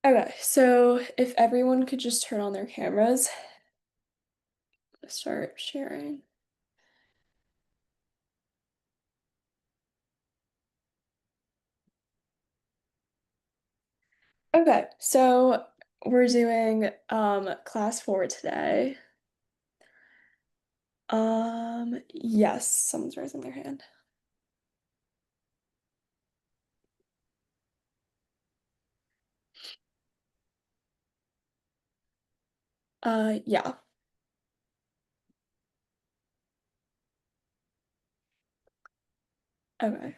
Okay, so if everyone could just turn on their cameras, start sharing. Okay, so we're doing class 4 today. Yes, someone's raising their hand. Yeah. Okay.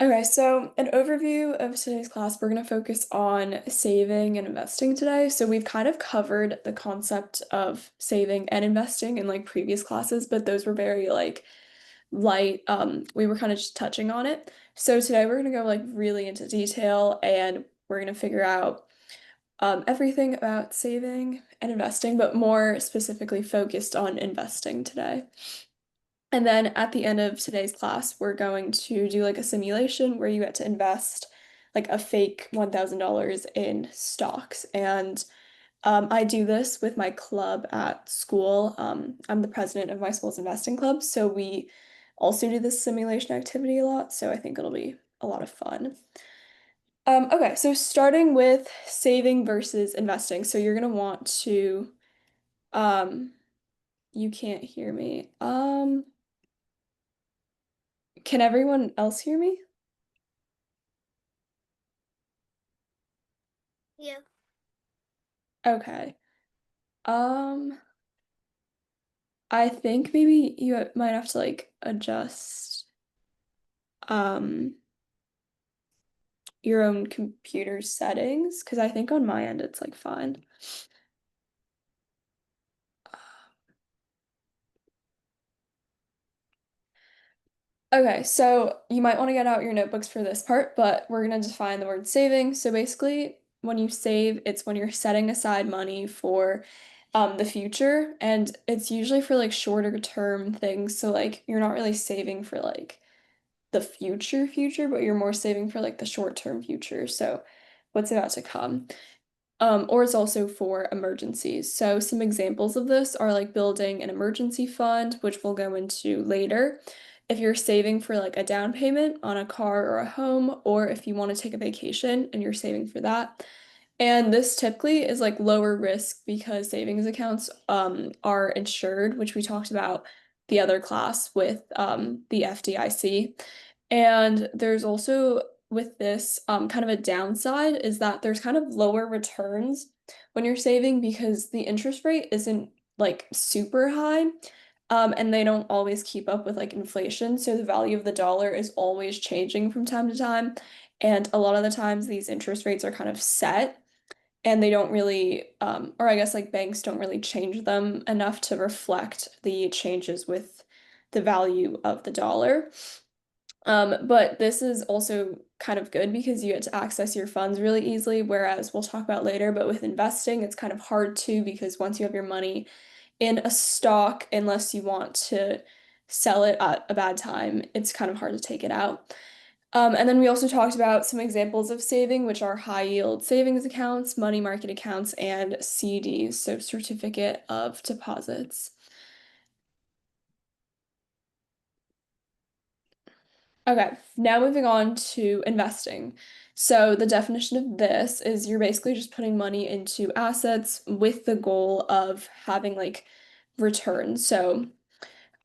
Okay, so an overview of today's class, we're going to focus on saving and investing today. So we've kind of covered the concept of saving and investing in like previous classes, but those were very like light. We were kind of just touching on it. So today we're going to go like really into detail and we're going to figure out everything about saving and investing, but more specifically focused on investing today. And then at the end of today's class, we're going to do like a simulation where you get to invest like a fake $1,000 in stocks. And I do this with my club at school. I'm the president of my school's investing club, so we also do this simulation activity a lot. So I think it'll be a lot of fun. Okay, so starting with saving versus investing. So you're gonna want to, um, you can't hear me. Can everyone else hear me? Yeah. Okay. Um, I think maybe you might have to like adjust um your own computer settings because I think on my end it's like fine. Okay, so you might want to get out your notebooks for this part, but we're gonna define the word saving. So basically, when you save, it's when you're setting aside money for the future, and it's usually for like shorter term things. So like you're not really saving for like the future, but you're more saving for like the short term future. So what's about to come. Or it's also for emergencies. So some examples of this are like building an emergency fund, which we'll go into later. If you're saving for like a down payment on a car or a home, or if you want to take a vacation and you're saving for that. And this typically is like lower risk because savings accounts are insured, which we talked about the other class with the FDIC. And there's also with this kind of a downside is that there's kind of lower returns when you're saving because the interest rate isn't like super high. And they don't always keep up with like inflation. So the value of the dollar is always changing from time to time. And a lot of the times these interest rates are kind of set and they don't really, or I guess like banks don't really change them enough to reflect the changes with the value of the dollar. But this is also kind of good because you get to access your funds really easily, whereas we'll talk about later, but with investing, it's kind of hard too because once you have your money in a stock, unless you want to sell it at a bad time, it's kind of hard to take it out. And then we also talked about some examples of saving, which are high yield savings accounts, money market accounts, and CDs, so certificate of deposits. Okay, now moving on to investing. So the definition of this is you're basically just putting money into assets with the goal of having like returns. So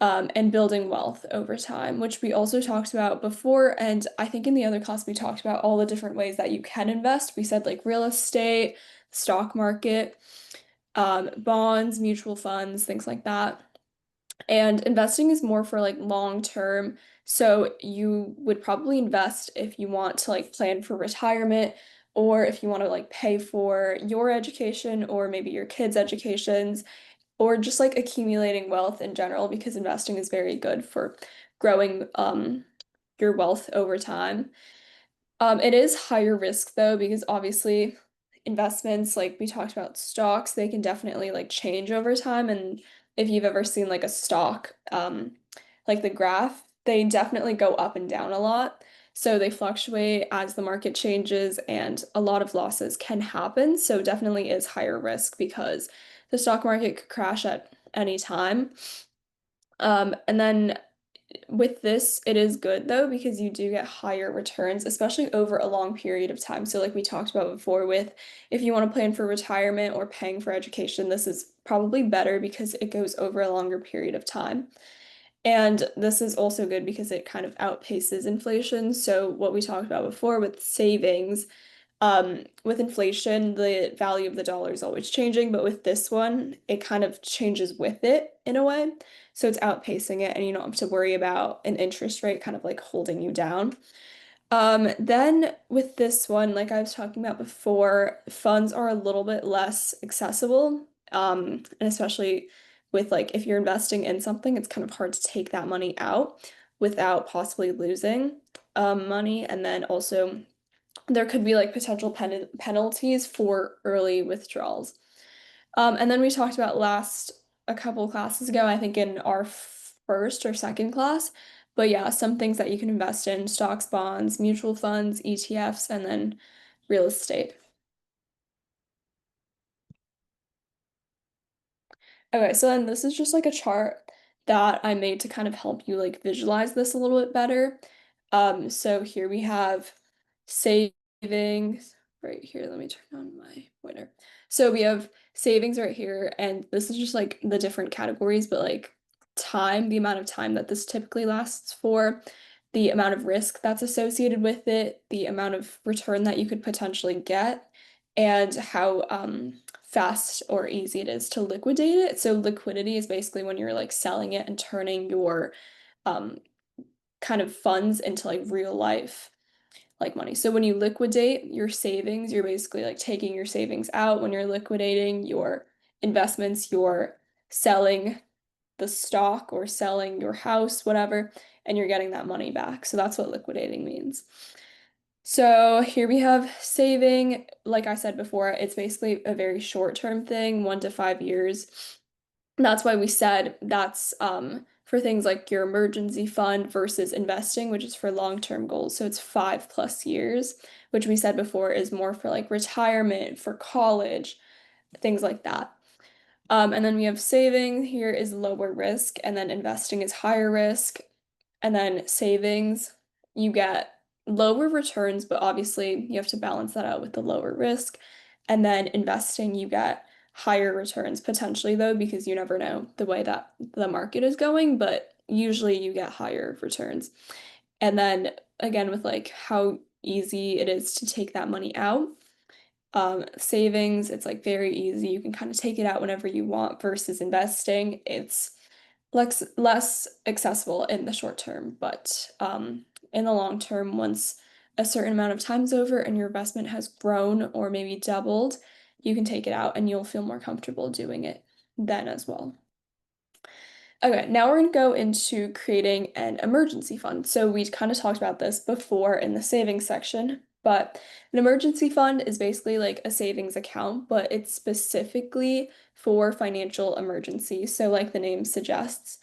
and building wealth over time, which we also talked about before. And I think in the other class, we talked about all the different ways that you can invest. We said like real estate, stock market, bonds, mutual funds, things like that. And investing is more for like long term. So you would probably invest if you want to like plan for retirement or if you want to like pay for your education or maybe your kids' educations or just like accumulating wealth in general because investing is very good for growing your wealth over time. It is higher risk though because obviously investments like we talked about stocks, they can definitely like change over time and if you've ever seen like a stock like the graph, they definitely go up and down a lot. So they fluctuate as the market changes, and a lot of losses can happen. So definitely is higher risk because the stock market could crash at any time. And then with this, it is good though, because you do get higher returns, especially over a long period of time. So, like we talked about before, with if you want to plan for retirement or paying for education, this is probably better because it goes over a longer period of time. And this is also good because it kind of outpaces inflation. So, what we talked about before with savings, with inflation, the value of the dollar is always changing, but with this one, it kind of changes with it in a way. So it's outpacing it, and you don't have to worry about an interest rate kind of like holding you down. Then with this one, like I was talking about before, funds are a little bit less accessible. And especially with like if you're investing in something, it's kind of hard to take that money out without possibly losing money. And then also there could be like potential penalties for early withdrawals. And then we talked about last a couple classes ago, I think in our first or second class. But yeah, some things that you can invest in: stocks, bonds, mutual funds, ETFs, and then real estate. Okay, so then this is just like a chart that I made to kind of help you like visualize this a little bit better. So here we have savings right here. Let me turn on my pointer. So we have savings right here, and this is just like the different categories, but like time, the amount of time that this typically lasts for, the amount of risk that's associated with it, the amount of return that you could potentially get, and how fast or easy it is to liquidate it. So liquidity is basically when you're like selling it and turning your um, kind of funds into like real life like money. So when you liquidate your savings, you're basically like taking your savings out. When you're liquidating your investments, you're selling the stock or selling your house, whatever, and you're getting that money back. So that's what liquidating means. So here we have saving. Like I said before, it's basically a very short-term thing, 1 to 5 years. That's why we said that's for things like your emergency fund versus investing, which is for long-term goals. So it's 5 plus years, which we said before is more for like retirement, for college, things like that. And then we have saving here is lower risk, and then investing is higher risk. And then savings, you get lower returns, but obviously you have to balance that out with the lower risk. And then investing, you get higher returns potentially, though, because you never know the way that the market is going, but usually you get higher returns. And then again, with like how easy it is to take that money out. Savings, it's like very easy. You can kind of take it out whenever you want versus investing. It's less accessible in the short term, but in the long term, once a certain amount of time's over and your investment has grown or maybe doubled, you can take it out and you'll feel more comfortable doing it then as well. Okay, now we're going to go into creating an emergency fund. So we kind of talked about this before in the savings section, but an emergency fund is basically like a savings account, but it's specifically for financial emergencies. So like the name suggests.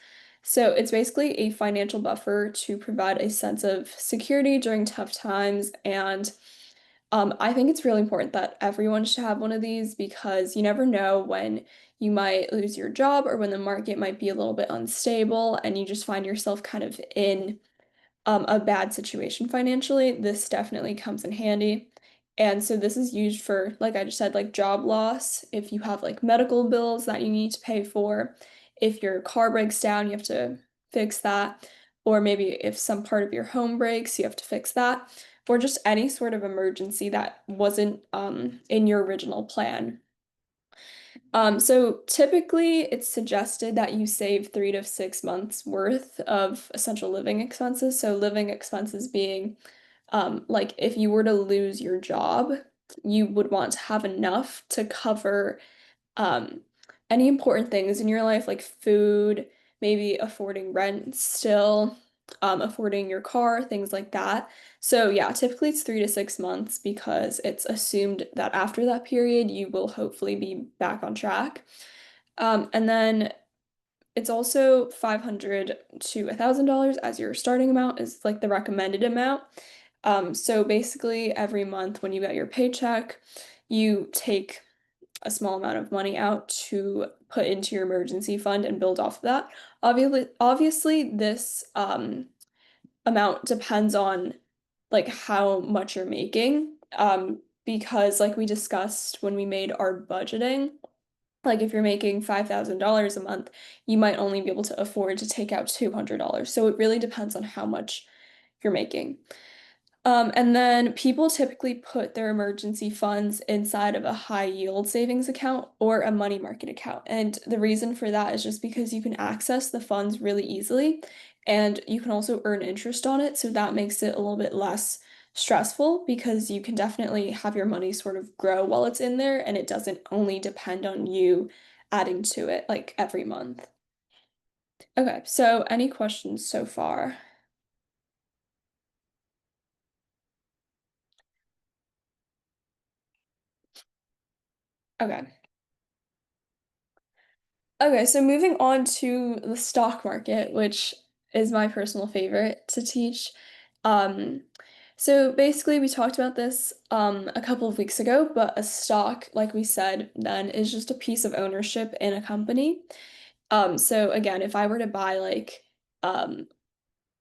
So it's basically a financial buffer to provide a sense of security during tough times. And I think it's really important that everyone should have one of these because you never know when you might lose your job or when the market might be a little bit unstable and you just find yourself kind of in a bad situation financially. This definitely comes in handy. And so this is used for, like I just said, like job loss, if you have like medical bills that you need to pay for, if your car breaks down, you have to fix that, or maybe if some part of your home breaks, you have to fix that, or just any sort of emergency that wasn't in your original plan. So typically it's suggested that you save 3 to 6 months worth of essential living expenses. So living expenses being like if you were to lose your job, you would want to have enough to cover um, any important things in your life, like food, maybe affording rent still, affording your car, things like that. So yeah, typically it's 3 to 6 months because it's assumed that after that period, you will hopefully be back on track. And then it's also $500 to $1,000 as your starting amount is like the recommended amount. So basically, every month when you get your paycheck, you take a small amount of money out to put into your emergency fund and build off of that. Obviously, this amount depends on like how much you're making. Because like we discussed when we made our budgeting, like if you're making $5,000 a month, you might only be able to afford to take out $200. So it really depends on how much you're making. And then people typically put their emergency funds inside of a high yield savings account or a money market account. And the reason for that is just because you can access the funds really easily and you can also earn interest on it. So that makes it a little bit less stressful because you can definitely have your money sort of grow while it's in there and it doesn't only depend on you adding to it like every month. Okay, so any questions so far? Okay. Okay, so moving on to the stock market, which is my personal favorite to teach. Um, so basically, we talked about this a couple of weeks ago, but a stock, like we said then, is just a piece of ownership in a company. So again, if I were to buy like um,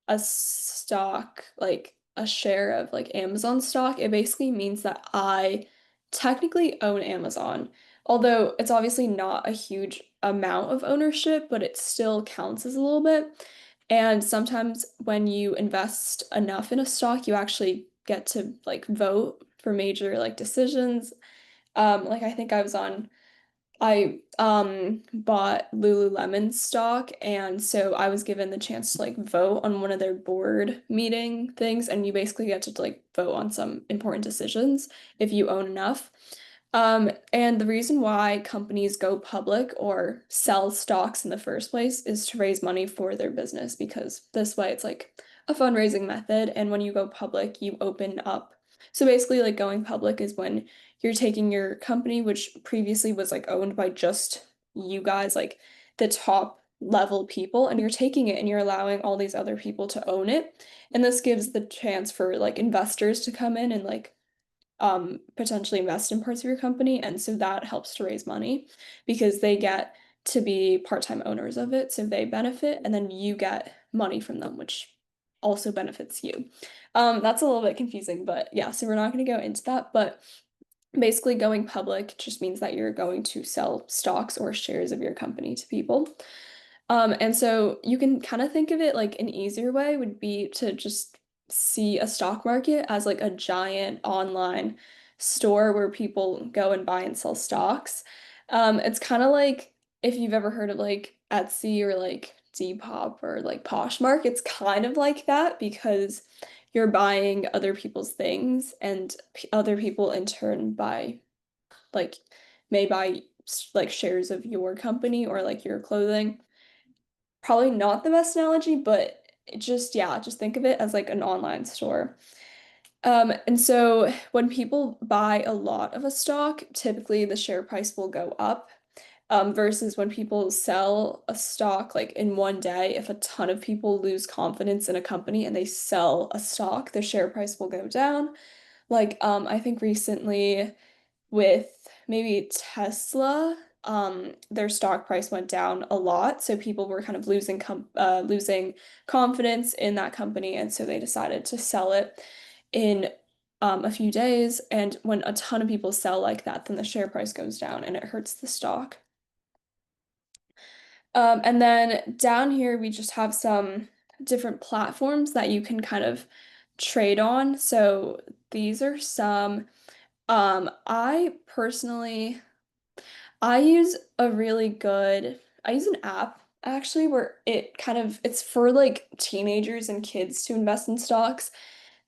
a stock, like a share of like Amazon stock, it basically means that I technically own Amazon. Although it's obviously not a huge amount of ownership, but it still counts as a little bit. And sometimes when you invest enough in a stock, you actually get to like vote for major like decisions. Like I think I bought Lululemon stock and so I was given the chance to like vote on one of their board meeting things and you basically get to like vote on some important decisions if you own enough. And the reason why companies go public or sell stocks in the first place is to raise money for their business because this way it's like a fundraising method and when you go public you open up. So basically like going public is when you're taking your company, which previously was like owned by just you guys, like the top level people, and you're taking it and you're allowing all these other people to own it. And this gives the chance for like investors to come in and like potentially invest in parts of your company. And so that helps to raise money because they get to be part-time owners of it. So they benefit and then you get money from them, which also benefits you. That's a little bit confusing, but yeah, so we're not going to go into that. But basically, going public just means that you're going to sell stocks or shares of your company to people. And so you can kind of think of it like an easier way would be to just see a stock market as like a giant online store where people go and buy and sell stocks. It's kind of like if you've ever heard of like Etsy or like Depop or like Poshmark, it's kind of like that because you're buying other people's things and other people in turn buy like may buy like shares of your company or like your clothing. Probably not the best analogy, but it just yeah, just think of it as like an online store. And so when people buy a lot of a stock, typically the share price will go up. Versus when people sell a stock like in one day, if a ton of people lose confidence in a company and they sell a stock, the share price will go down. Like, I think recently with maybe Tesla, their stock price went down a lot, so people were kind of losing confidence in that company, and so they decided to sell it in a few days. And when a ton of people sell like that, then the share price goes down and it hurts the stock. And then down here, we just have some different platforms that you can kind of trade on. So these are some. I personally, I use a really good, I use an app actually where it's for like teenagers and kids to invest in stocks.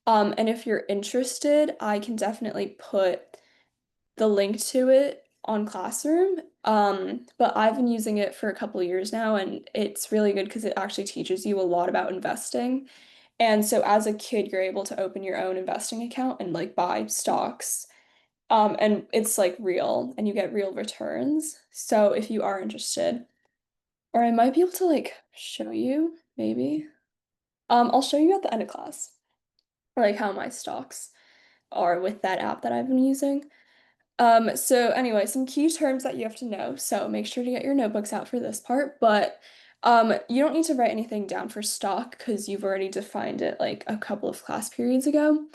And if you're interested, I can definitely put the link to it on Classroom. But I've been using it for a couple years now, and it's really good because it actually teaches you a lot about investing. And so as a kid, you're able to open your own investing account and like buy stocks. And it's like real and you get real returns. So if you are interested, or I might be able to like show you, maybe. I'll show you at the end of class. like how my stocks are with that app that I've been using. So anyway, some key terms that you have to know. So make sure to get your notebooks out for this part, but you don't need to write anything down for stock because you've already defined it like a couple of class periods ago.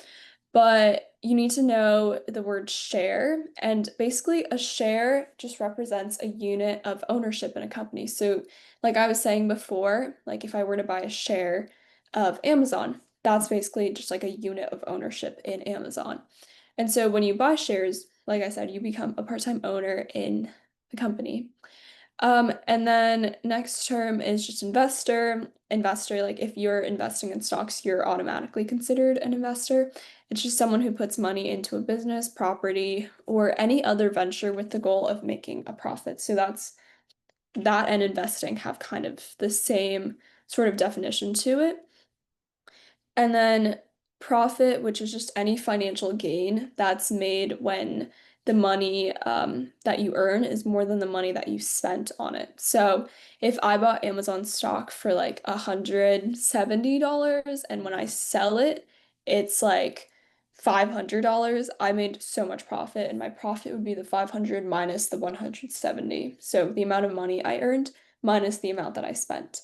But you need to know the word share, and basically a share just represents a unit of ownership in a company. So like I was saying before, like if I were to buy a share of Amazon, that's basically just like a unit of ownership in Amazon. And so when you buy shares, like I said, you become a part-time owner in the company. And then next term is just investor. Investor, like if you're investing in stocks, you're automatically considered an investor. It's just someone who puts money into a business, property, or any other venture with the goal of making a profit. So that and investing have kind of the same sort of definition to it. And then profit, which is just any financial gain that's made when the money that you earn is more than the money that you spent on it. So if I bought Amazon stock for like $170 and when I sell it, it's like $500, I made so much profit, and my profit would be the 500 minus the 170. So the amount of money I earned minus the amount that I spent.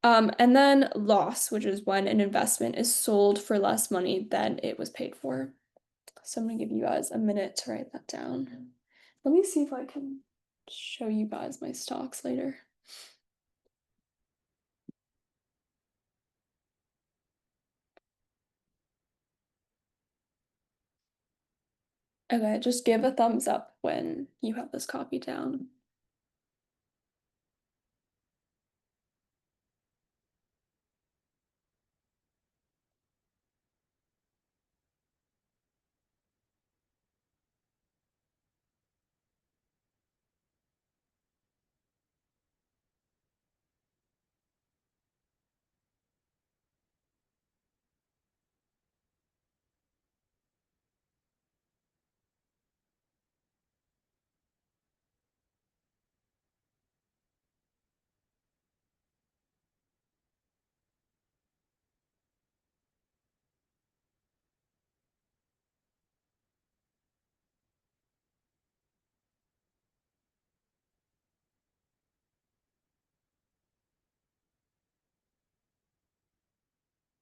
And then loss, which is when an investment is sold for less money than it was paid for. So I'm gonna give you guys a minute to write that down. Let me see if I can show you guys my stocks later. Okay, just give a thumbs up when you have this copy down.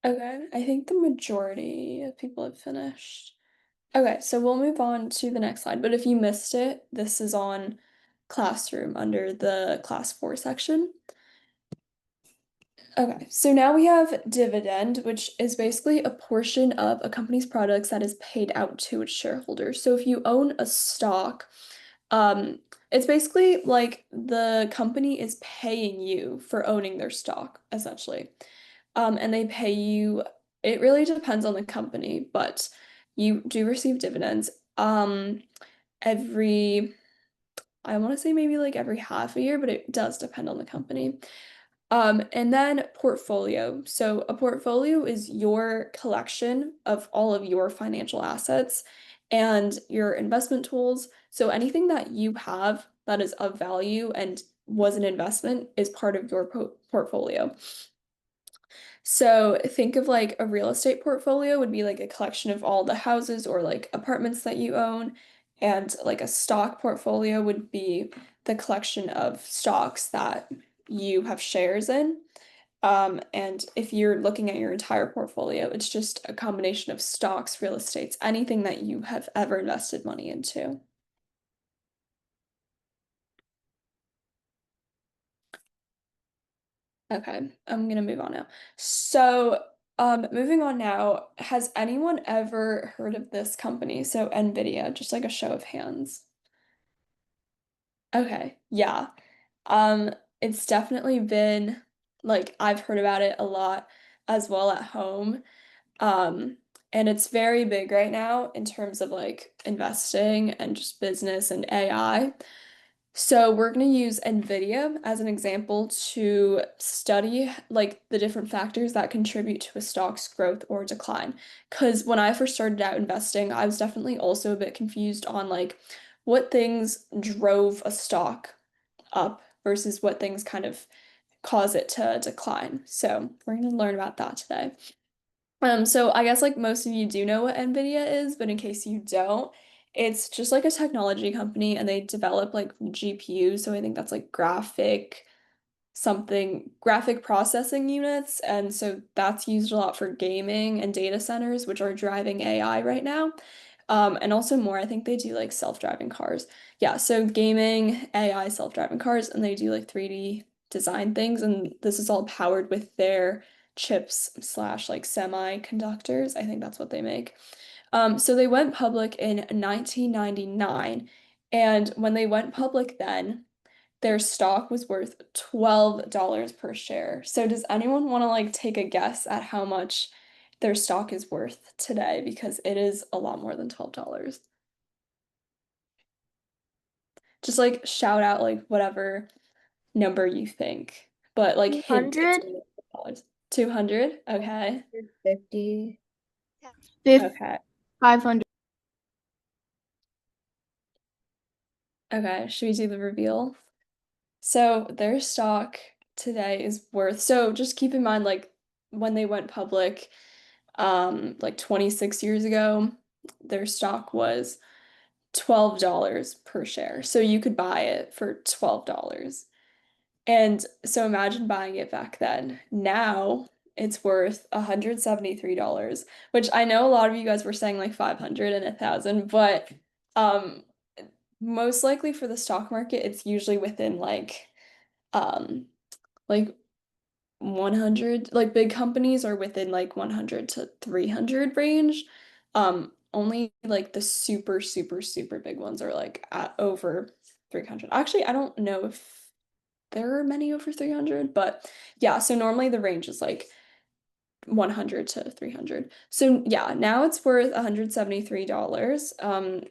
Okay, I think the majority of people have finished. Okay, so we'll move on to the next slide. But if you missed it, this is on Classroom under the Class 4 section. Okay, so now we have dividend, which is basically a portion of a company's products that is paid out to its shareholders. So if you own a stock, it's basically like the company is paying you for owning their stock, essentially. And they pay you, it really depends on the company, but you do receive dividends every, I want to say maybe like every half a year, but it does depend on the company. And then portfolio. So a portfolio is your collection of all of your financial assets and your investment tools. So anything that you have that is of value and was an investment is part of your portfolio. So think of like a real estate portfolio would be like a collection of all the houses or like apartments that you own. And like a stock portfolio would be the collection of stocks that you have shares in. And if you're looking at your entire portfolio, it's just a combination of stocks, real estates, anything that you have ever invested money into. Okay, I'm gonna move on now. So, moving on now, has anyone ever heard of this company? So, Nvidia, just like a show of hands. Okay, yeah. Um, it's definitely been like I've heard about it a lot as well at home. Um, and it's very big right now in terms of like investing and just business and AI. So we're going to use NVIDIA as an example to study like the different factors that contribute to a stock's growth or decline. Because when I first started out investing, I was definitely also a bit confused on like what things drove a stock up versus what things kind of cause it to decline. So we're going to learn about that today. So I guess like most of you do know what NVIDIA is, but in case you don't, it's just like a technology company and they develop like GPUs. So I think that's like graphic processing units. And so that's used a lot for gaming and data centers, which are driving AI right now. And also more, I think they do like self-driving cars. Yeah, so gaming, AI, self-driving cars, and they do like 3D design things. And this is all powered with their chips slash like semiconductors. I think that's what they make. So they went public in 1999. And when they went public then, their stock was worth $12 per share. So does anyone want to like take a guess at how much their stock is worth today? Because it is a lot more than $12. Just like shout out like whatever number you think, but like hint it's 200? more than $12. 200? Okay. 50. Okay. 500. Okay. Should we do the reveal? So their stock today is worth, so just keep in mind like when they went public, like 26 years ago, their stock was $12 per share. So you could buy it for $12. And so imagine buying it back then. Now it's worth $173, which I know a lot of you guys were saying like 500 and 1,000, but um most likely for the stock market, it's usually within um like 100, like big companies are within like 100 to 300 range. Only like the super, super, super big ones are like at over 300. Actually, I don't know if there are many over 300, but yeah, so normally the range is like 100 to 300. So yeah, now it's worth $173.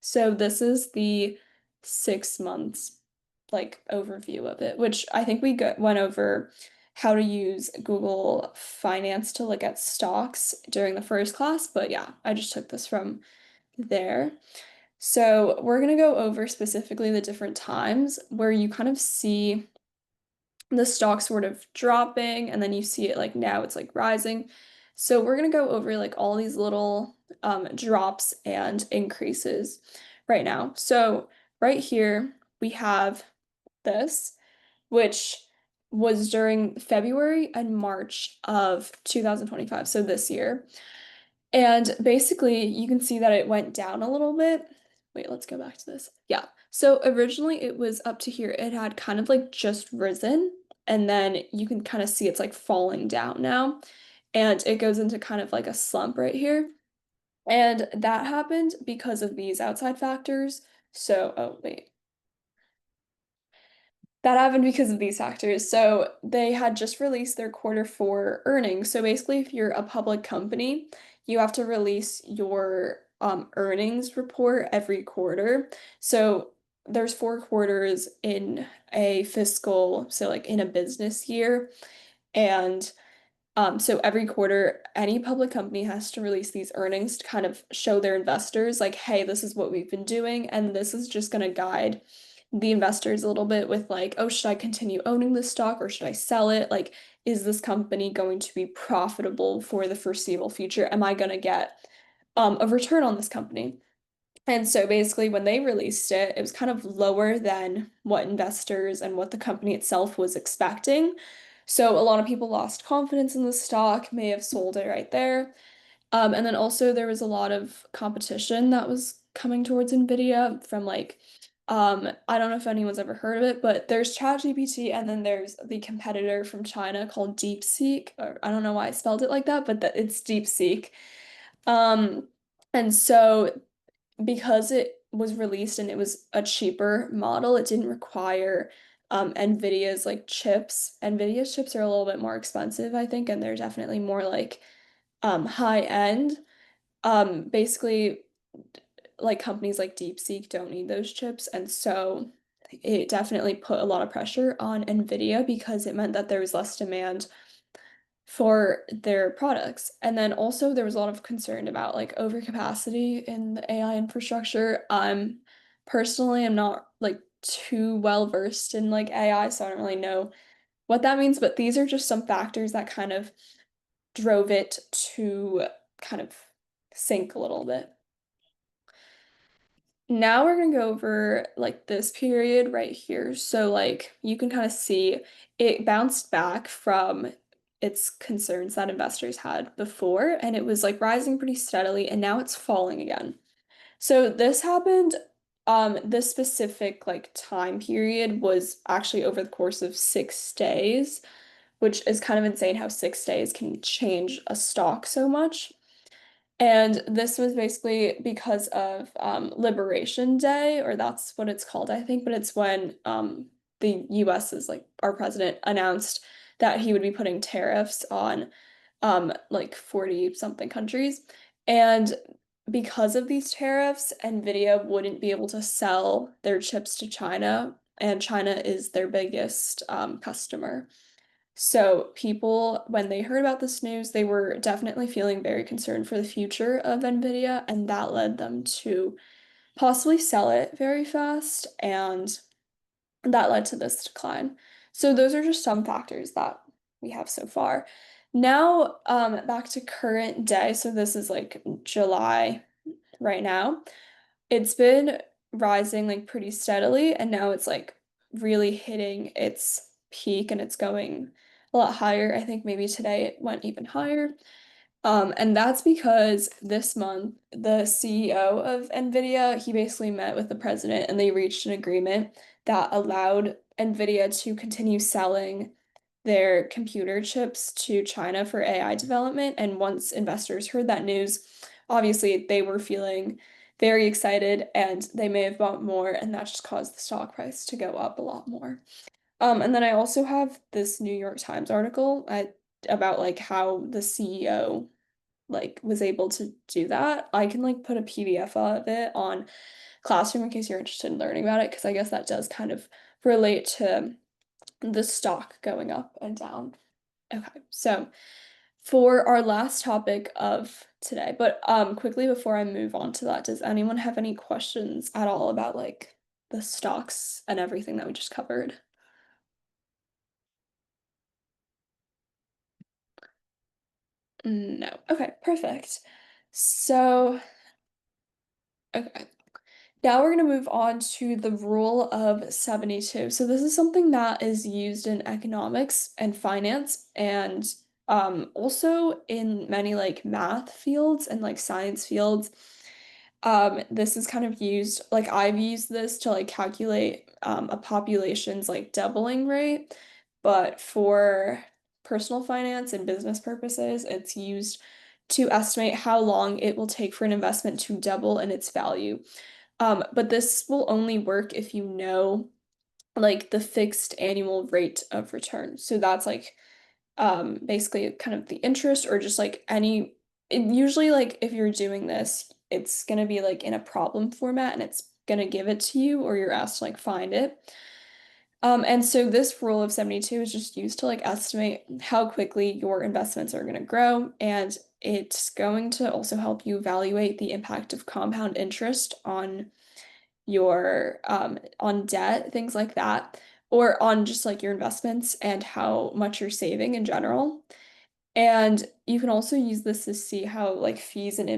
So this is the 6 months like overview of it, which I think went over how to use Google Finance to look at stocks during the first class, but yeah, I just took this from there. So we're gonna go over specifically the different times where you kind of see the stock sort of dropping and then you see it like now it's like rising. So we're going to go over like all these little drops and increases right now. So right here we have this, which was during February and March of 2025, so this year. And basically, you can see that it went down a little bit. Wait, let's go back to this. Yeah. So originally it was up to here. It had kind of like just risen, and then you can kind of see it's like falling down now. And it goes into kind of like a slump right here. And that happened because of these outside factors. So, oh, wait. That happened because of these factors. So they had just released their quarter four earnings. So basically, if you're a public company, you have to release your earnings report every quarter. So there's 4 quarters in a fiscal, so like in a business year. And so every quarter, any public company has to release these earnings to kind of show their investors, like, hey, this is what we've been doing, and this is just going to guide the investors a little bit with like, oh, should I continue owning this stock or should I sell it? Like, is this company going to be profitable for the foreseeable future? Am I going to get a return on this company? And so basically, when they released it, it was kind of lower than what investors and what the company itself was expecting. So a lot of people lost confidence in the stock, may have sold it right there. And then also there was a lot of competition that was coming towards Nvidia from like, I don't know if anyone's ever heard of it, but there's ChatGPT and then there's the competitor from China called DeepSeek, or I don't know why I spelled it like that, but it's DeepSeek. Um, and so because it was released and it was a cheaper model, it didn't require NVIDIA's like chips. NVIDIA's chips are a little bit more expensive, I think, and they're definitely more like high end. Basically, like companies like DeepSeek don't need those chips, and so it definitely put a lot of pressure on NVIDIA because it meant that there was less demand for their products. And then also there was a lot of concern about like overcapacity in the AI infrastructure. Personally am not like too well versed in like AI, so I don't really know what that means, but these are just some factors that kind of drove it to kind of sink a little bit. Now we're gonna go over like this period right here. So like you can kind of see it bounced back from its concerns that investors had before, and it was like rising pretty steadily, and now it's falling again. So this happened, this specific like time period was actually over the course of 6 days, which is kind of insane how 6 days can change a stock so much. And this was basically because of Liberation Day, or that's what it's called, I think, but it's when the US's like our president announced that he would be putting tariffs on like 40 something countries. And because of these tariffs, Nvidia wouldn't be able to sell their chips to China, and China is their biggest customer. So people, when they heard about this news, they were definitely feeling very concerned for the future of Nvidia, and that led them to possibly sell it very fast, and that led to this decline. So those are just some factors that we have so far. Now, back to current day. So this is like July right now. It's been rising like pretty steadily, and now it's like really hitting its peak and it's going a lot higher. I think maybe today it went even higher. And that's because this month, the CEO of NVIDIA, he basically met with the president and they reached an agreement that allowed NVIDIA to continue selling their computer chips to China for AI development. And once investors heard that news, obviously they were feeling very excited and they may have bought more, and that just caused the stock price to go up a lot more. And then I also have this New York Times article about like how the CEO like was able to do that. I can like put a PDF of it on Classroom in case you're interested in learning about it, because I guess that does kind of relate to the stock going up and down. Okay, so for our last topic of today, but quickly before I move on to that, does anyone have any questions at all about like the stocks and everything that we just covered? No. Okay, perfect. So, okay. Now we're going to move on to the rule of 72. So this is something that is used in economics and finance, and also in many like math fields and like science fields. This is kind of used, like I've used this to like calculate a population's like doubling rate, but for personal finance and business purposes, it's used to estimate how long it will take for an investment to double in its value. But this will only work if you know like the fixed annual rate of return. So that's like basically kind of the interest or just like usually like if you're doing this, it's gonna be like in a problem format and it's gonna give it to you or you're asked to like find it. And so this rule of 72 is just used to like estimate how quickly your investments are going to grow, and it's going to also help you evaluate the impact of compound interest on your on debt, things like that, or on just like your investments and how much you're saving in general. And you can also use this to see how like fees and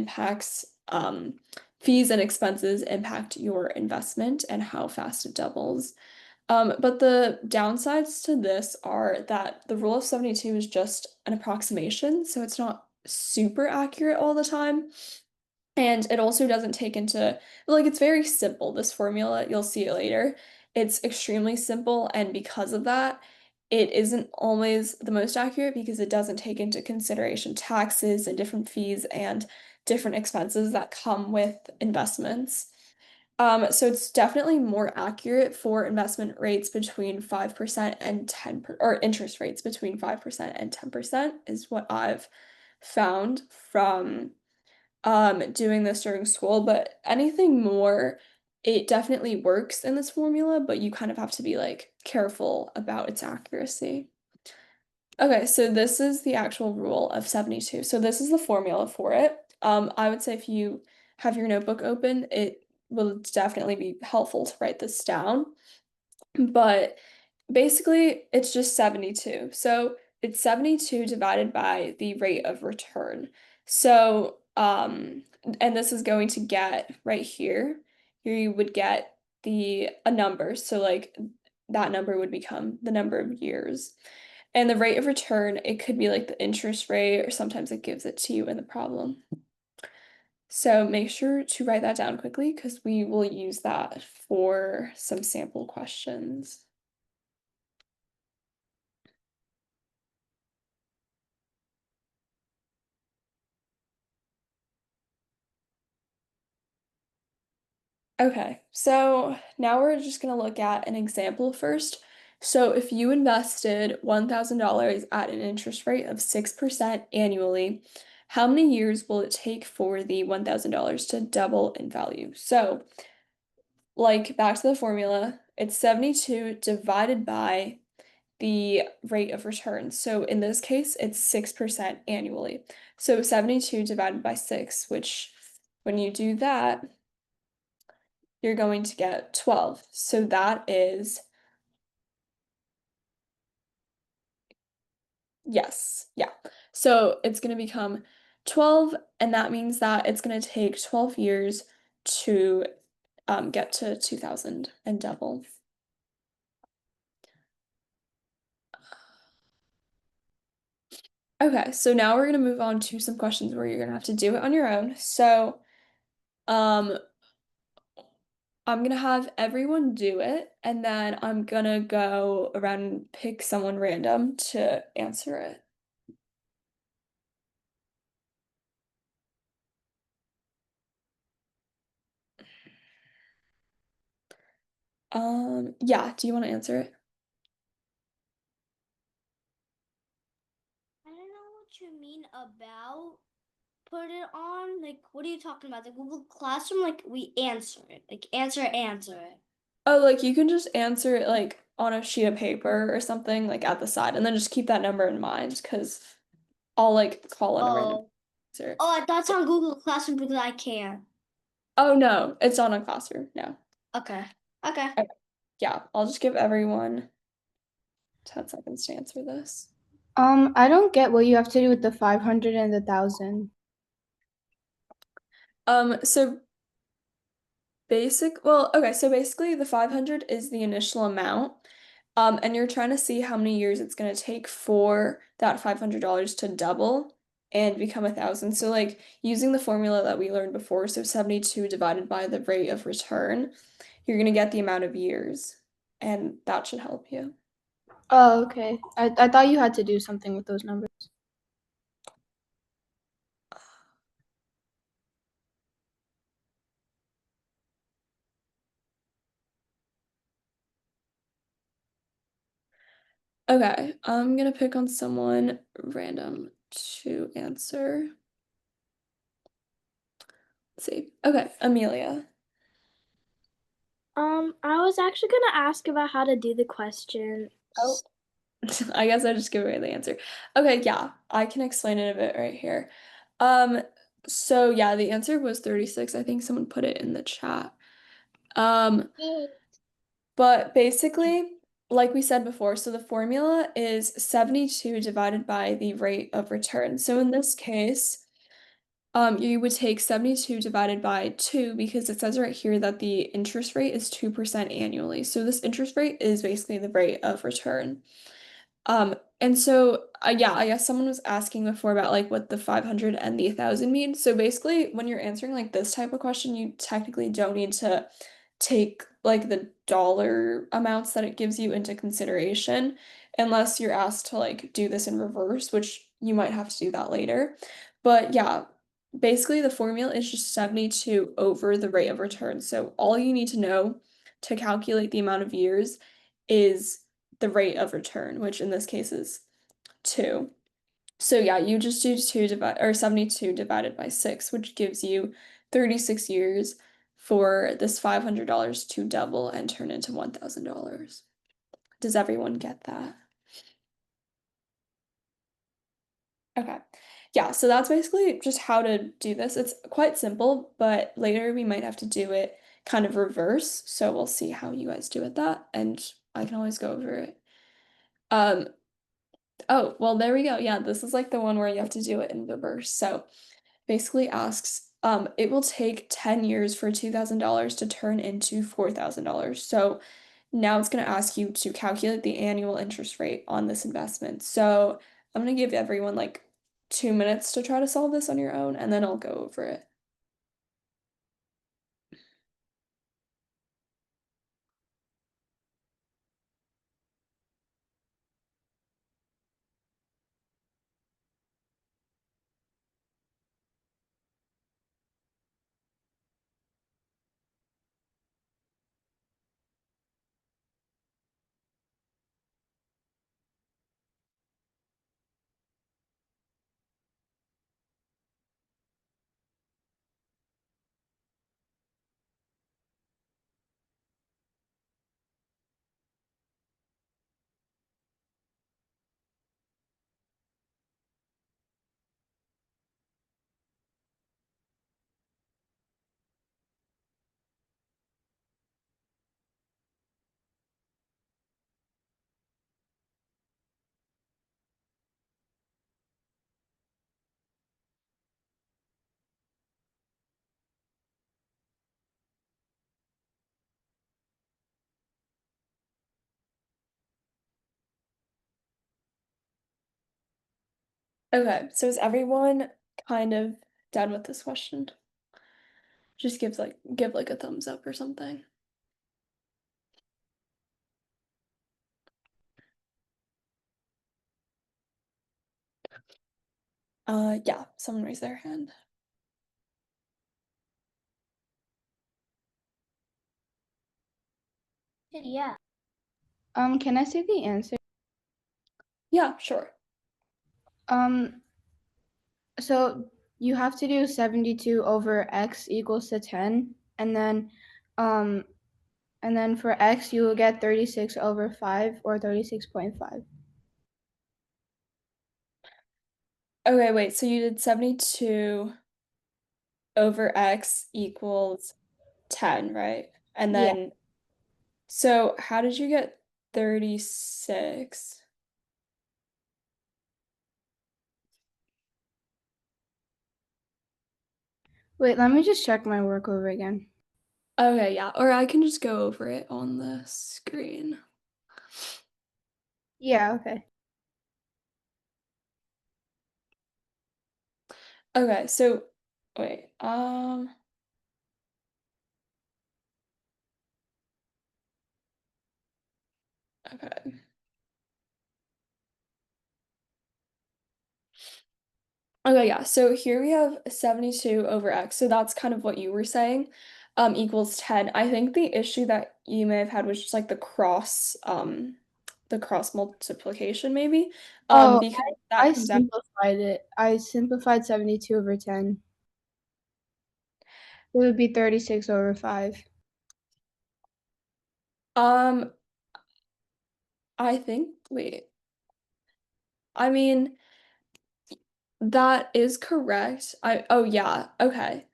expenses impact your investment and how fast it doubles. But the downsides to this are that the rule of 72 is just an approximation, so it's not super accurate all the time. And it also doesn't take into, like, it's very simple, this formula, you'll see it later. It's extremely simple, and because of that, it isn't always the most accurate because it doesn't take into consideration taxes and different fees and different expenses that come with investments. So it's definitely more accurate for investment rates between 5% and 10%, or interest rates between 5% and 10% is what I've found from doing this during school, but anything more, it definitely works in this formula, but you kind of have to be like careful about its accuracy. Okay, so this is the actual rule of 72. So this is the formula for it. I would say if you have your notebook open, it will definitely be helpful to write this down. But basically, it's just 72. So it's 72 divided by the rate of return. So, and this is going to get right here. Here you would get a number. So like that number would become the number of years. And the rate of return, it could be like the interest rate, or sometimes it gives it to you in the problem. So make sure to write that down quickly because we will use that for some sample questions. Okay, so now we're just going to look at an example first. So if you invested $1,000 at an interest rate of 6% annually, how many years will it take for the $1,000 to double in value? So, like back to the formula, it's 72 divided by the rate of return. So in this case, it's 6% annually. So 72 divided by 6, which when you do that, you're going to get 12. So that is, yes, yeah. So it's going to become 12, and that means that it's going to take 12 years to get to 2000 and double. Okay, so now we're going to move on to some questions where you're going to have to do it on your own. So, um, I'm gonna have everyone do it, and then I'm gonna go around and pick someone random to answer it. Yeah, do you want to answer it? I don't know what you mean about put it on. Like, what are you talking about? The Google Classroom? Like, we answer it. Like, answer it. Oh, like you can just answer it like on a sheet of paper or something, like at the side, and then just keep that number in mind because I'll like call on a random Oh. answer. Oh, I thought it's on Google Classroom because I can't. Oh no, it's on a classroom. No. Okay. Okay. Okay. Yeah, I'll just give everyone 10 seconds to answer this. I don't get what you have to do with the 500 and the 1,000. So okay, so basically the 500 is the initial amount. And you're trying to see how many years it's going to take for that $500 to double and become 1,000. So like using the formula that we learned before, so 72 divided by the rate of return, you're going to get the amount of years, and that should help you. Oh, okay. I thought you had to do something with those numbers. Okay, I'm gonna pick on someone random to answer. Let's see. Okay, Amelia. I was actually gonna ask about how to do the question. Oh, I guess I just give away the answer. Okay, yeah, I can explain it a bit right here. Um, so yeah, the answer was 36. I think someone put it in the chat. Um, but basically, like we said before, so the formula is 72 divided by the rate of return. So in this case, you would take 72 divided by 2 because it says right here that the interest rate is 2% annually. So this interest rate is basically the rate of return. And so yeah, I guess someone was asking before about like what the 500 and the 1,000 mean. So basically, when you're answering like this type of question, you technically don't need to take like the dollar amounts that it gives you into consideration unless you're asked to like do this in reverse, which you might have to do that later. But yeah, basically the formula is just 72 over the rate of return. So all you need to know to calculate the amount of years is the rate of return, which in this case is 2. So yeah, you just do 72 divided by 6, which gives you 36 years for this $500 to double and turn into $1,000. Does everyone get that? Okay. Yeah, so that's basically just how to do this. It's quite simple, but later we might have to do it kind of reverse. So we'll see how you guys do with that, and I can always go over it. Um, Oh, well, there we go. Yeah, this is like the one where you have to do it in reverse. So basically asks, it will take 10 years for $2,000 to turn into $4,000. So now it's going to ask you to calculate the annual interest rate on this investment. So I'm going to give everyone like 2 minutes to try to solve this on your own, and then I'll go over it. Okay, so is everyone kind of done with this question? Just give like a thumbs up or something. Yeah, someone raise their hand. Yeah. Can I see the answer? Yeah, sure. Um, so you have to do 72 over x equals to 10, um, and then for x you will get 36 over 5 or 36.5. Okay, wait, so you did 72 over x equals 10, right? And Yeah. then, so how did you get 36? Wait, let me just check my work over again. Okay, yeah, or I can just go over it on the screen. Yeah, okay. Okay, so wait, okay. Okay, yeah. So here we have 72 over x. So that's kind of what you were saying, equals 10. I think the issue that you may have had was just like the cross multiplication maybe. Oh, Because I that comes out. simplified it. I simplified 72 over 10. It would be 36 over 5. Um, I think, wait, I mean, that is correct. Oh yeah, okay.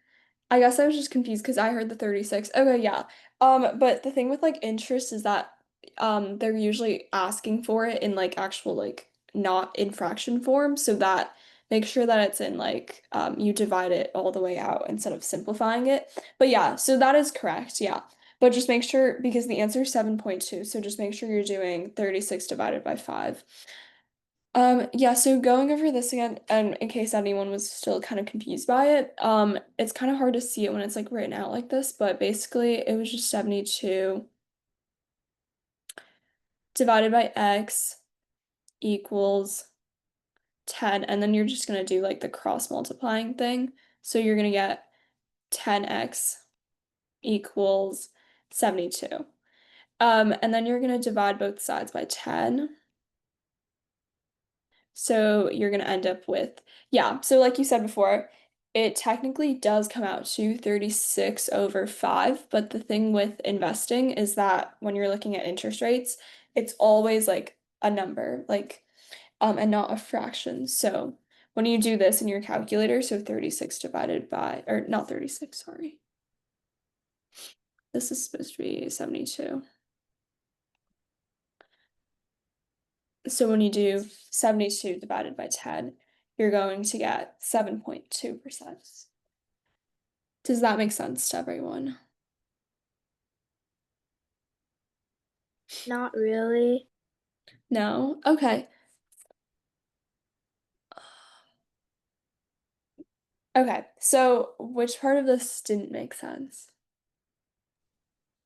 I guess I was just confused because I heard the 36. Okay, yeah. But the thing with like interest is that they're usually asking for it in like actual like not in fraction form, so that make sure that it's in like you divide it all the way out instead of simplifying it. But yeah, so that is correct, yeah. But just make sure because the answer is 7.2, so just make sure you're doing 36 divided by 5. Yeah, so going over this again, and in case anyone was still kind of confused by it, it's kind of hard to see it when it's like written out like this, but basically it was just 72 divided by x equals 10, and then you're just gonna do like the cross multiplying thing. So you're gonna get 10x equals 72. And then you're gonna divide both sides by 10. So you're going to end up with, yeah, so like you said before, it technically does come out to 36 over 5, but the thing with investing is that when you're looking at interest rates, it's always like a number, like and not a fraction. So when you do this in your calculator, so 36 divided by, or not 36, sorry. This is supposed to be 72. So when you do 72 divided by 10, you're going to get 7.2%. Does that make sense to everyone? Not really. No? Okay. Okay, so which part of this didn't make sense?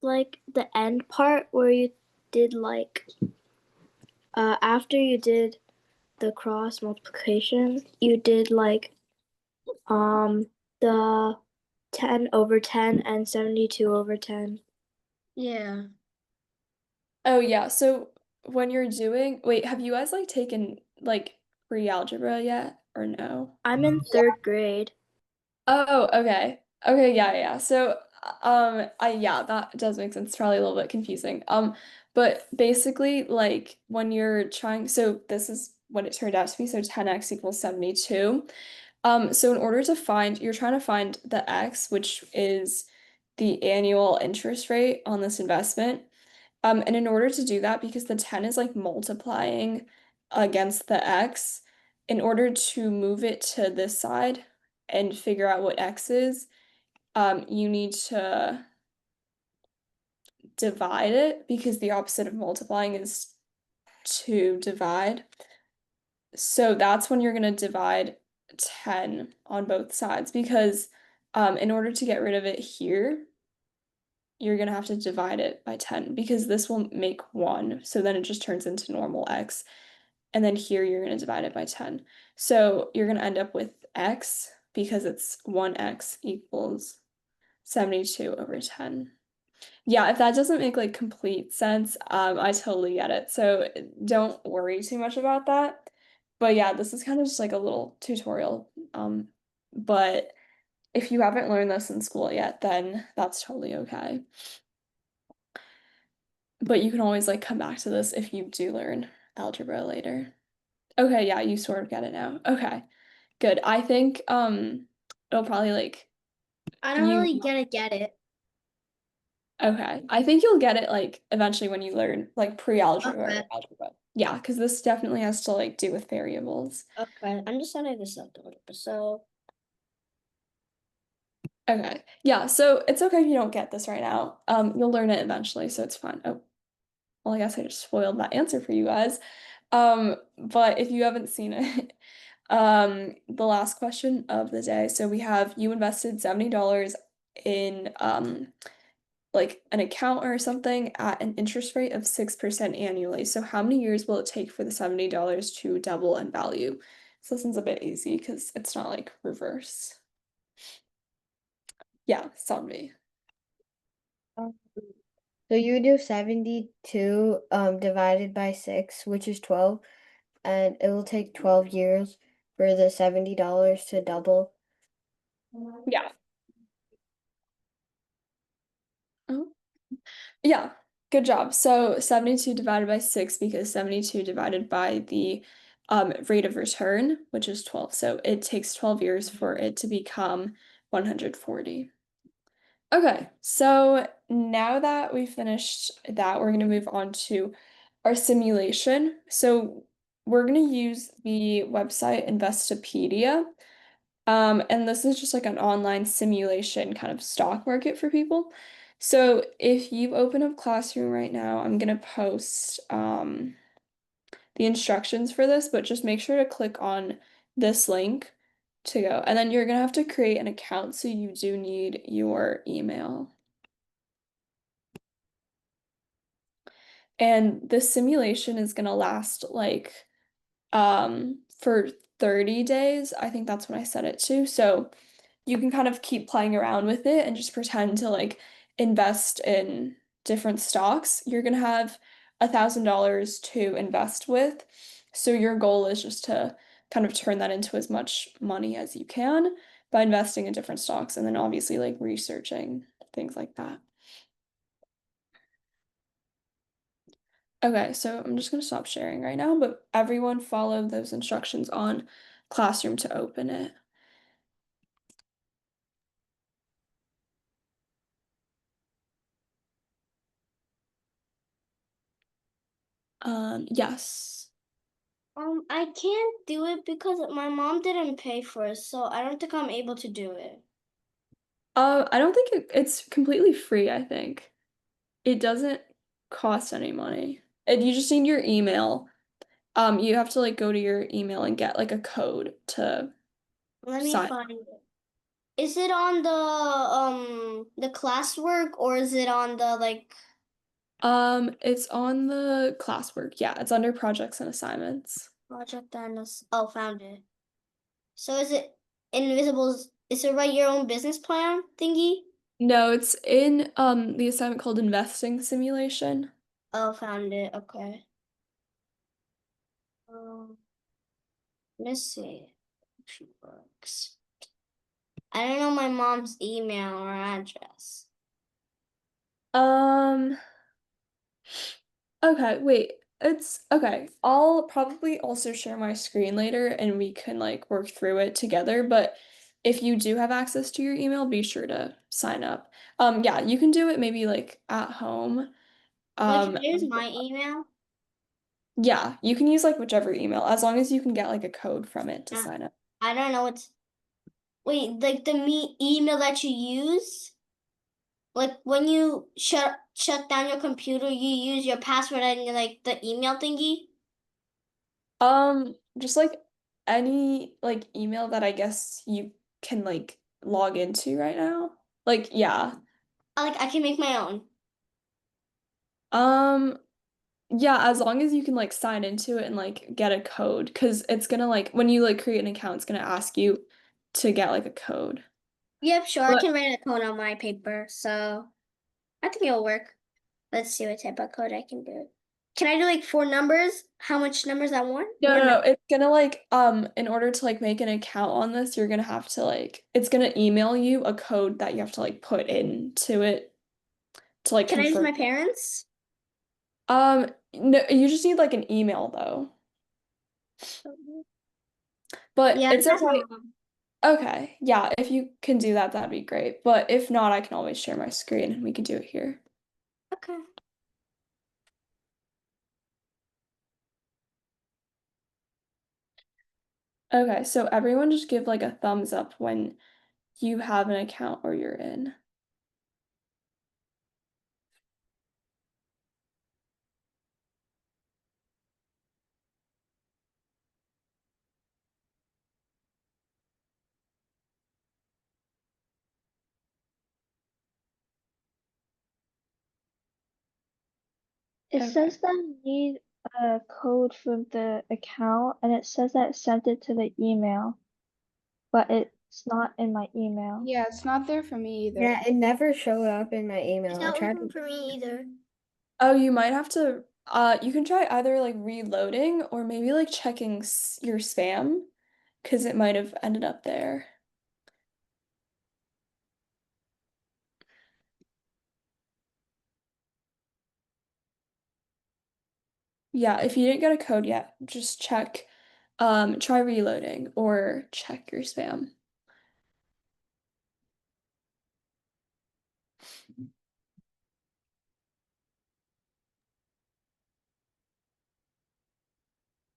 Like the end part where you did like after you did the cross multiplication, you did like the 10 over 10 and 72 over 10. Yeah. Oh yeah, so when you're doing, wait, have you guys like taken like pre-algebra yet or no? I'm in 3rd grade. Oh, okay. Okay, yeah, yeah. So, yeah, that does make sense. It's probably a little bit confusing. But basically, like when you're trying, so this is what it turned out to be. So 10x equals 72. So in order to find, you're trying to find the x, which is the annual interest rate on this investment. And in order to do that, because the 10 is like multiplying against the x, in order to move it to this side and figure out what x is, you need to divide it because the opposite of multiplying is to divide. So that's when you're going to divide 10 on both sides because in order to get rid of it here, you're going to have to divide it by 10 because this will make 1. So then it just turns into normal x. And then here you're going to divide it by 10. So you're going to end up with x because it's 1x equals 72 over 10. Yeah, if that doesn't make like complete sense, I totally get it. So don't worry too much about that. But yeah, this is kind of just like a little tutorial. But if you haven't learned this in school yet, then that's totally okay. But you can always like come back to this if you do learn algebra later. Okay, yeah, you sort of get it now. Okay, good. I think it'll probably like I don't you really get it. okay. I think you'll get it like eventually when you learn like pre-algebra Okay. or algebra. Yeah, because this definitely has to like do with variables. Okay. I'm just setting this up a little bit. So Okay. Yeah, so it's okay if you don't get this right now. You'll learn it eventually, so it's fine. Oh, well, I guess I just spoiled that answer for you guys. But if you haven't seen it, the last question of the day. So we have you invested $70 in like an account or something at an interest rate of 6% annually. So how many years will it take for the $70 to double in value? So this one's a bit easy because it's not like reverse. Yeah, Salvi. Um, So you do 72 divided by 6, which is 12, and it will take 12 years for the $70 to double. Yeah. Oh. Yeah, good job. So 72 divided by 6 because 72 divided by the rate of return, which is 12. So it takes 12 years for it to become 140. Okay, so now that we've finished that, we're going to move on to our simulation. So we're going to use the website Investopedia. And this is just like an online simulation kind of stock market for people. So if you open up Classroom right now, I'm gonna post the instructions for this, but just make sure to click on this link to go. And then you're gonna have to create an account, so you do need your email. And this simulation is gonna last like for 30 days. I think that's what I set it to. So you can kind of keep playing around with it and just pretend to like invest in different stocks. You're gonna have $1,000 to invest with. So your goal is just to kind of turn that into as much money as you can by investing in different stocks and then obviously like researching things like that. Okay, so I'm just gonna stop sharing right now, but everyone follow those instructions on Classroom to open it. Yes. I can't do it because my mom didn't pay for it, so I don't think I'm able to do it. I don't think it's completely free, I think. It doesn't cost any money. And you just need your email. You have to like go to your email and get like a code to Let me sign. find it. Is it on the classwork or is it on the like It's on the classwork. Yeah, it's under projects and assignments. project and oh, found it. So is it Invisible's is it write your own business plan thingy? No, it's in the assignment called investing simulation. Oh, found it. Okay. Um, let's see if she works. I don't know my mom's email or address. Um, okay, wait. It's okay. I'll probably also share my screen later and we can like work through it together, but if you do have access to your email, be sure to sign up. Yeah, you can do it maybe like at home. Wait, should Um, I use my email? yeah, you can use like whichever email as long as you can get like a code from it to Uh, sign up. I don't know what's wait, like the me email that you use? Like when you shut down your computer, you use your password and like the email thingy? Just like any like email that I guess you can like log into right now. Like, yeah. I can make my own. Um, yeah, as long as you can like sign into it and like get a code, because it's gonna like when you like create an account, it's gonna ask you to get like a code. Yep, sure. I But can write a code on my paper, so I think it'll work. Let's see what type of code I can do. Can I do like 4 numbers? How much numbers I want? no, Or no, no? no, it's gonna like in order to like make an account on this, you're gonna have to like it's gonna email you a code that you have to like put into it to like Can I use confirm. my parents? No, you just need like an email though. But Yeah, it's I have my okay. mom. Okay. Yeah, if you can do that, that'd be great. But if not, I can always share my screen and we can do it here. Okay. Okay, so everyone just give like a thumbs up when you have an account or you're in. It Okay. says that I need a code from the account, and it says that it sent it to the email, but it's not in my email. Yeah, it's not there for me either. Yeah, it never showed up in my email. It's I not tried working to. for me either. Oh, you might have to you can try either like reloading or maybe like checking your spam because it might have ended up there. Yeah, if you didn't get a code yet, just check try reloading or check your spam.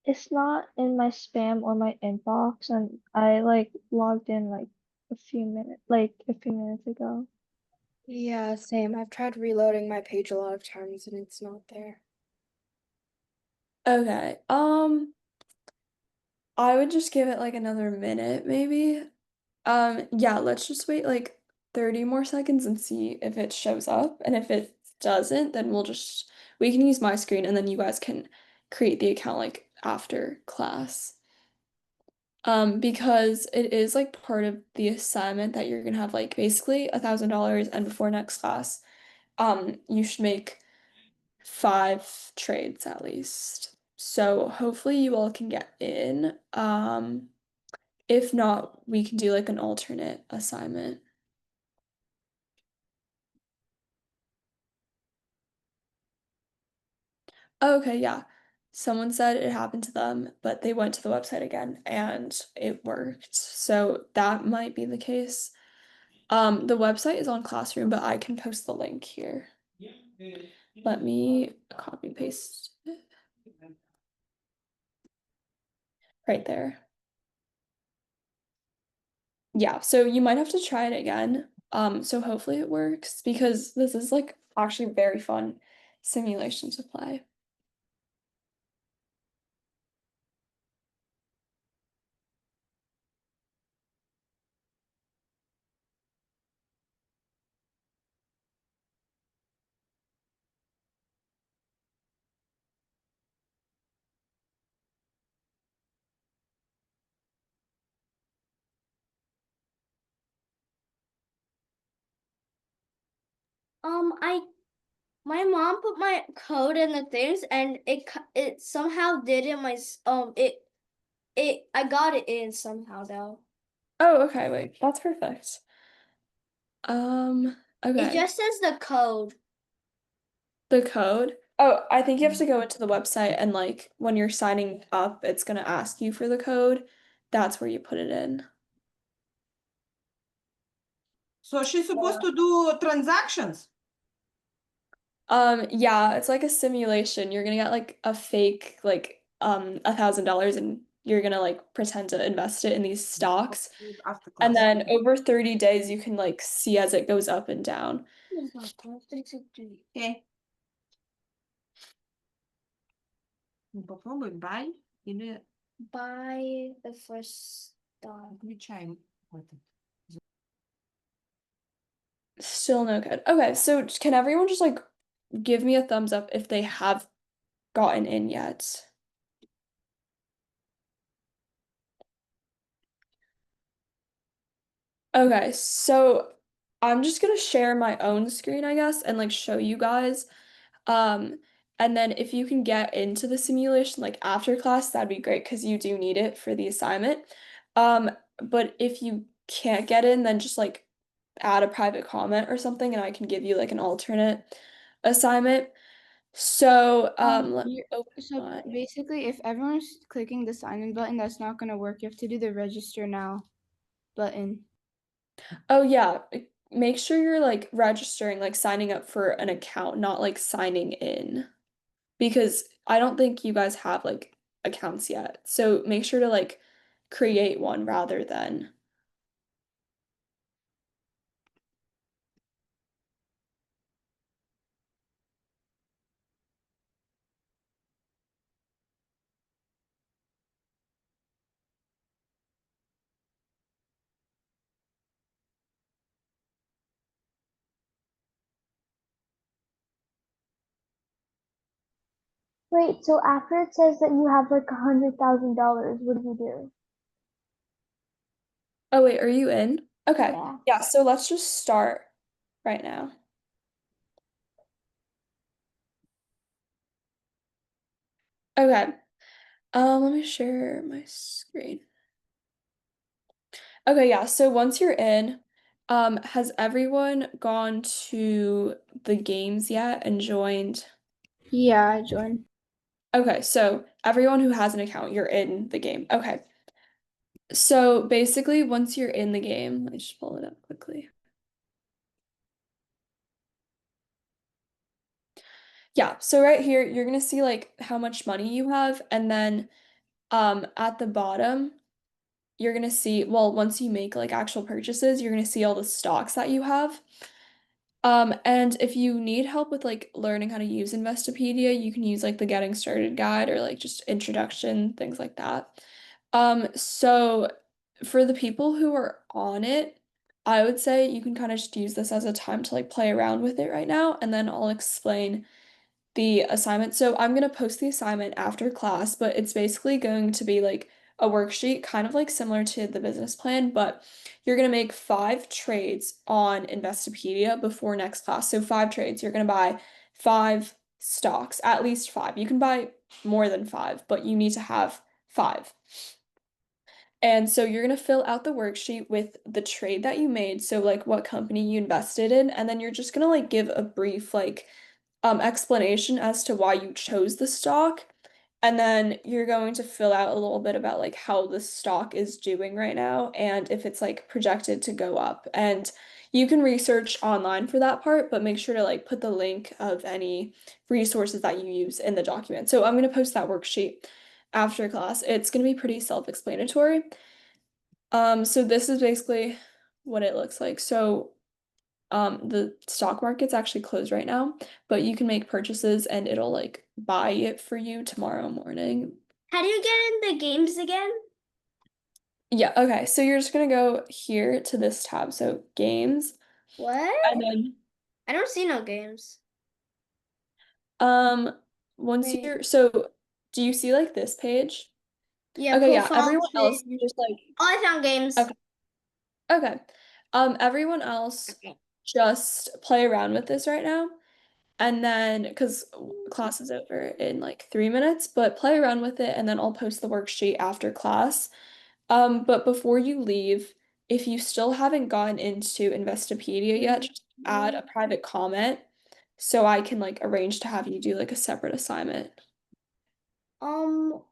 It's not in my spam or my inbox, and I like logged in like a few minutes ago. Yeah, same. I've tried reloading my page a lot of times and it's not there. Okay. I would just give it like another minute maybe. Yeah, let's just wait like 30 more seconds and see if it shows up. And if it doesn't, then we can use my screen and then you guys can create the account like after class. Because it is like part of the assignment that you're gonna have like basically $1,000 and before next class, you should make 5 trades at least. So hopefully you all can get in. If not, we can do like an alternate assignment. Oh, okay, yeah. Someone said it happened to them, but they went to the website again and it worked. So that might be the case. The website is on Classroom, but I can post the link here. Let me copy paste it. right there. Yeah, so you might have to try it again. So hopefully it works because this is like actually very fun simulation to play. I my mom put my code in the things, and it somehow did it. I got it in somehow though. Oh, okay, wait, that's perfect. It Okay. just says the code. The code? Oh, I think you have to go into the website and like when you're signing up, it's gonna ask you for the code. That's where you put it in. So she's supposed to do transactions. Yeah, it's like a simulation. You're gonna get like a fake like $1,000 and you're gonna like pretend to invest it in these stocks. After And class. then over 30 days you can like see as it goes up and down. Okay. Ну, попробуй buy или Buy the first stock. включаем это. Still no code. Okay, so can everyone just like give me a thumbs up if they have gotten in yet? Okay, so I'm just gonna share my own screen, I guess, and like show you guys. Um, and then if you can get into the simulation like after class, that'd be great because you do need it for the assignment. Um, but if you can't get in, then just like add a private comment or something, and I can give you like an alternate assignment. So, let me open So my. basically, if everyone's clicking the sign in button, that's not going to work. You have to do the register now button. Oh yeah, make sure you're like registering, like signing up for an account, not like signing in. Because I don't think you guys have like accounts yet. So make sure to like create one rather than. Wait, so after it says that you have like $100,000, what do you do? Oh wait, are you in? Okay. Yeah. Yeah, so let's just start right now. Okay. Let me share my screen. Okay, yeah, so once you're in, has everyone gone to the games yet and joined? Yeah, I joined. Okay, so everyone who has an account, you're in the game. Okay. So basically, once you're in the game, let me just pull it up quickly. Yeah, so right here, you're gonna see like how much money you have, and then at the bottom, you're gonna see, well, once you make like actual purchases, you're gonna see all the stocks that you have. And if you need help with like learning how to use Investopedia, you can use like the Getting Started guide or like just introduction, things like that. So for the people who are on it, I would say you can kind of just use this as a time to like play around with it right now, and then I'll explain the assignment. So I'm going to post the assignment after class, but it's basically going to be like a worksheet, kind of like similar to the business plan, but you're going to make 5 trades on Investopedia before next class. So 5 trades, you're going to buy 5 stocks, at least 5. You can buy more than 5, but you need to have 5. And so you're going to fill out the worksheet with the trade that you made, so like what company you invested in, and then you're just going to like give a brief like explanation as to why you chose the stock. And then you're going to fill out a little bit about like how the stock is doing right now and if it's like projected to go up. And you can research online for that part, but make sure to like put the link of any resources that you use in the document. So I'm going to post that worksheet after class. It's gonna be pretty self-explanatory. So this is basically what it looks like. So the stock market's actually closed right now, but you can make purchases and it'll like buy it for you tomorrow morning. How do you get in the games again? Yeah, okay. So you're just gonna go here to this tab. So games, What? and then I don't see no games. um once Wait. you're so do you see like this page? Yeah, Okay, yeah, profile everyone else page. just like Oh, I found games. okay. Okay. Everyone else Okay. just play around with this right now. And then, because class is over in like 3 minutes, but play around with it and then I'll post the worksheet after class. But before you leave, if you still haven't gotten into Investopedia yet, just add a private comment so I can like arrange to have you do like a separate assignment. Um,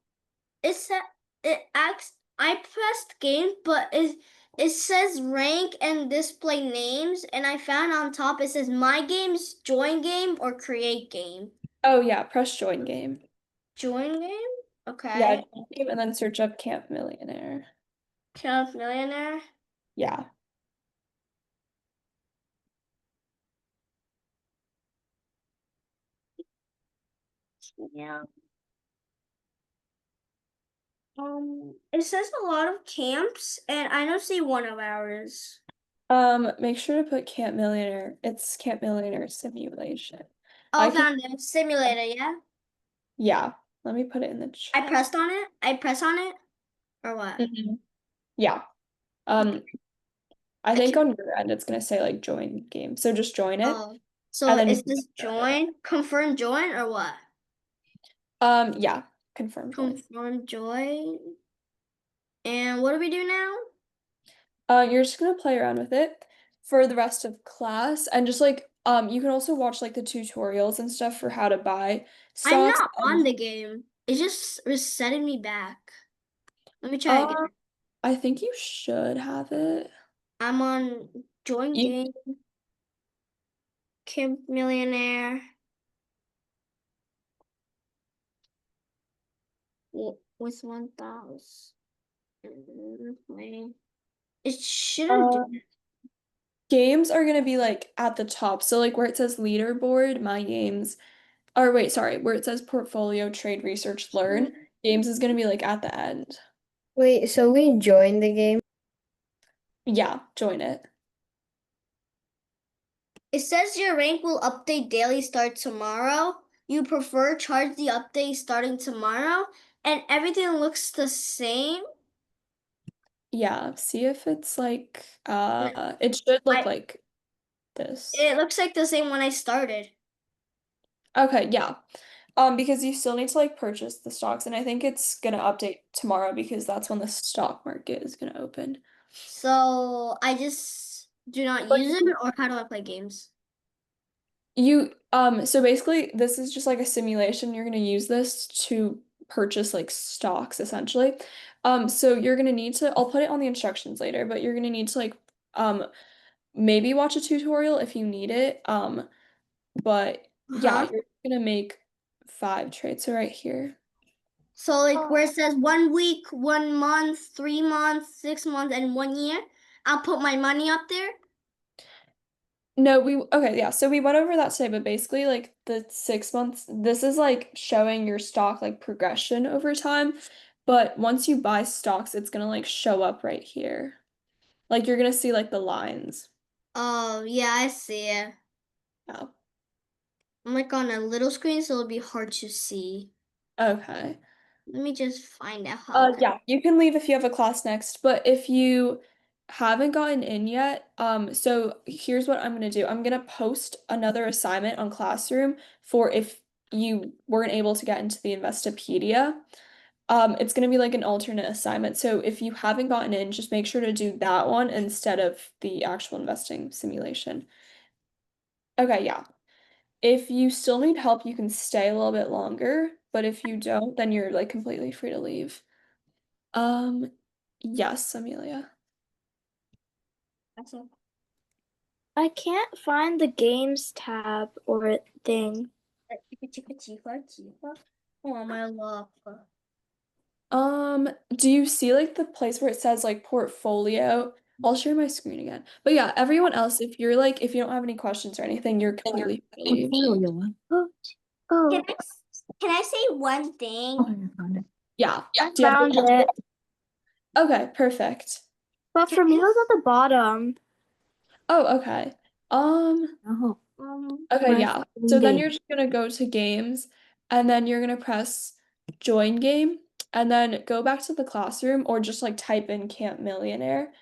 it said it asks. I pressed game, but it says rank and display names, and I found on top it says my games, join game, or create game. Oh yeah, press join game. Join game. Yeah, Okay. join game and then search up Camp Millionaire. Camp Millionaire. Yeah. Yeah. It says a lot of camps, and I don't see one of ours. Make sure to put Camp Millionaire. It's Camp Millionaire simulation. I Oh, can, found it. Simulator, yeah. yeah. Let me put it in the I chat. pressed on it. I press on it, or what? Mhm. Yeah. Okay. I I think can. on your end it's gonna say like join game. So just join it Oh, so and then you is can this join, confirm join, or what? yeah, confirm join. Confirm join. And what do we do now? You're just gonna play around with it for the rest of class and just like you can also watch like the tutorials and stuff for how to buy I'm stocks not on and the game. It just resetting me back. Let me try uh again. I think you should have it. I'm on join You game, Camp Millionaire. With 1,000. It shouldn't do uh that. games are gonna be like at the top. So like where it says leaderboard, my games, or wait, sorry, where it says portfolio, trade, research, learn, games is gonna be like at the end. Wait, so we joined the game? Yeah, join it. It says your rank will update daily start tomorrow. You prefer charge the update starting tomorrow, and everything looks the same. Yeah, see if it's like it should look I like this. it looks like the same when I started. Okay, yeah. Because you still need to like purchase the stocks and I think it's gonna update tomorrow because that's when the stock market is gonna open. So I just do not But use it, or how do I play games? so basically this is just like a simulation. You're gonna use this to purchase like stocks essentially. So you're gonna need to I'll put it on the instructions later, but you're gonna need to like um maybe watch a tutorial if you need it. But yeah, Huh? you're gonna make 5 trades. So right here. So like where it says 1 week, 1 month, 3 months, 6 months, and 1 year, I'll put my money up there. No, okay, yeah. So we went over that today, but basically like the 6 months, this is like showing your stock like progression over time. But once you buy stocks, it's gonna like show up right here. Like you're gonna see like the lines. Oh yeah, I see it. Yeah. I'm like on a little screen, so it'll be hard to see. Okay. Let me just find out how can. Yeah, you can leave if you have a class next, but if you haven't gotten in yet, so here's what I'm gonna do. I'm gonna post another assignment on Classroom for if you weren't able to get into the Investopedia. It's gonna be like an alternate assignment. So if you haven't gotten in, just make sure to do that one instead of the actual investing simulation. Okay, yeah. If you still need help, you can stay a little bit longer, but if you don't, then you're like completely free to leave. Um, yes, Amelia. That's it. I can't find the games tab or thing. Oh my luck. Do you see like the place where it says like portfolio? I'll share my screen again. But yeah, everyone else, if you don't have any questions or anything, you're completely free to leave. Oh, Can I say one thing? Yeah. I Do you have found it. Okay, perfect. But for me, it was at the bottom. Oh, okay. Oh. Okay, My yeah. So then game. you're just gonna go to games and then you're gonna press join game and then go back to the classroom or just like type in Camp Millionaire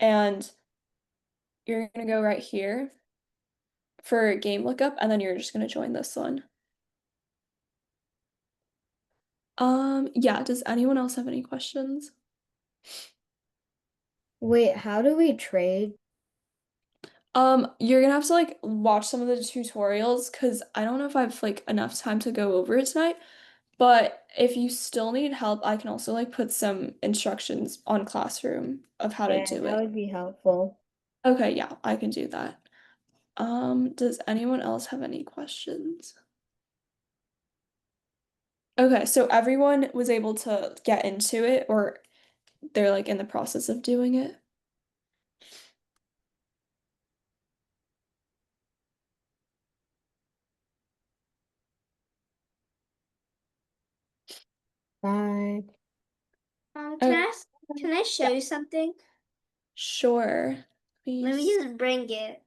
and you're gonna go right here for game lookup and then you're just gonna join this one. Yeah, does anyone else have any questions? Wait, how do we trade? You're gonna have to like watch some of the tutorials because I don't know if I've like enough time to go over it tonight. But if you still need help, I can also like put some instructions on Classroom of how to Yeah, do that it. would be helpful. Okay, yeah, I can do that. Does anyone else have any questions? Okay, so everyone was able to get into it or they're like in the process of doing it? Bye. Can Okay. can I show you something? Sure. Let me Please. just bring it.